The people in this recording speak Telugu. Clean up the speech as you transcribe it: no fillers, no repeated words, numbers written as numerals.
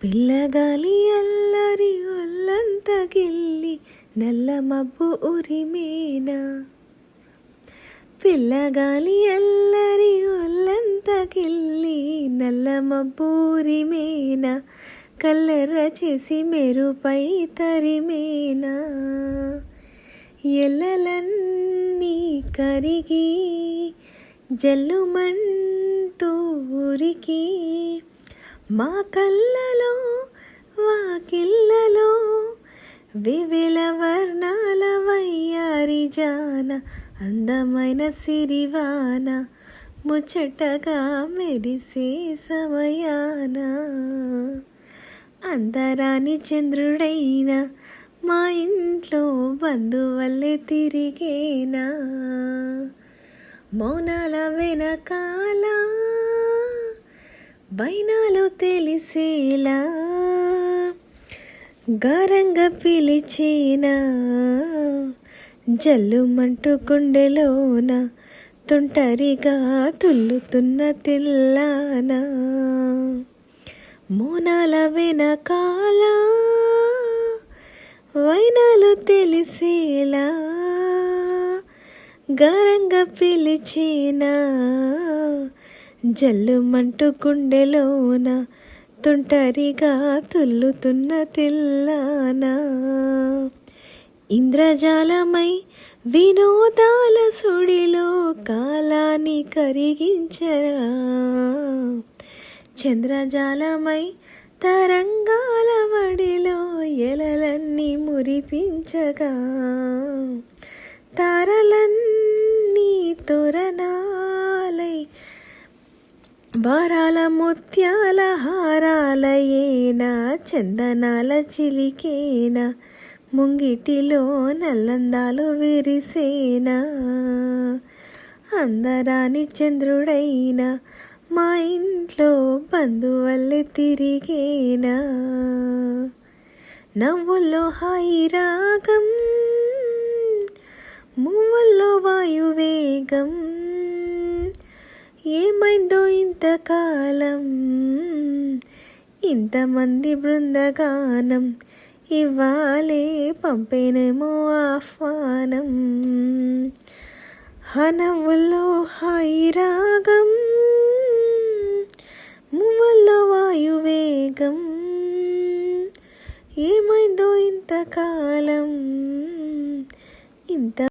పిల్లగాలి అల్లరి ఒళ్ళంత గిల్లి నల్ల మబ్బు ఉరిమేనా. పిల్లగాలి అల్లరి ఒళ్ళంత గిల్లి నల్ల మబ్బు ఉరిమేనా. కల్లెర్ర చేసి మెరుపై తరిమేనా. ఎల్లలన్నీ కరిగి జల్లుమంటూ ఊరికి మా కళ్ళలో వాకిళ్ళలో వివిల వర్ణాల వయ్యారి జాన అందమైన సిరివాన ముచ్చటగా మెరిసే సమయాన. అందరాని చంద్రుడైన మా ఇంట్లో బంధువల్లే తిరిగేనా. మౌనాల వెనకాల బైనాలు తెలిసేలా గారంగా పిలిచేనా. జల్లుమంటూ గుండెలోన తుంటరిగా తుల్లుతున్న తెల్లాన. మౌనాల వెనకాల వైనాలు తెలిసేలా గారంగా పిలిచేనా. జల్లుమంటూ గుండెలోన తుంటరిగా తుల్లుతున్న తెల్లాన. ఇంద్రజాలమై వినోదాల సుడిలో కాలాన్ని కరిగించరా. చంద్రజాలమై తరంగాల వడిలో ఎలలన్నీ మురిపించగా. తారలన్నీ తోరణాలై వారాల ముత్యాల హారాలయేనా. చందనాల చిలికేనా ముంగిటిలో నల్లందాలు విరిసేనా. అందరాని చంద్రుడైన మా ఇంట్లో బంధువల్లే తిరిగేనా. నవ్వుల్లో హాయి రాగం మువ్వల్లో వాయువేగం ఏమైందో ఇంతకాలం. ఇంతమంది బృందగానం ఇవ్వాలే పంపేనేమో ఆహ్వానం. నవ్వుల్లో హాయి రాగం మువ్వల్లో వాయువేగం ఏమైందో ఇంతకాలం. ఇంత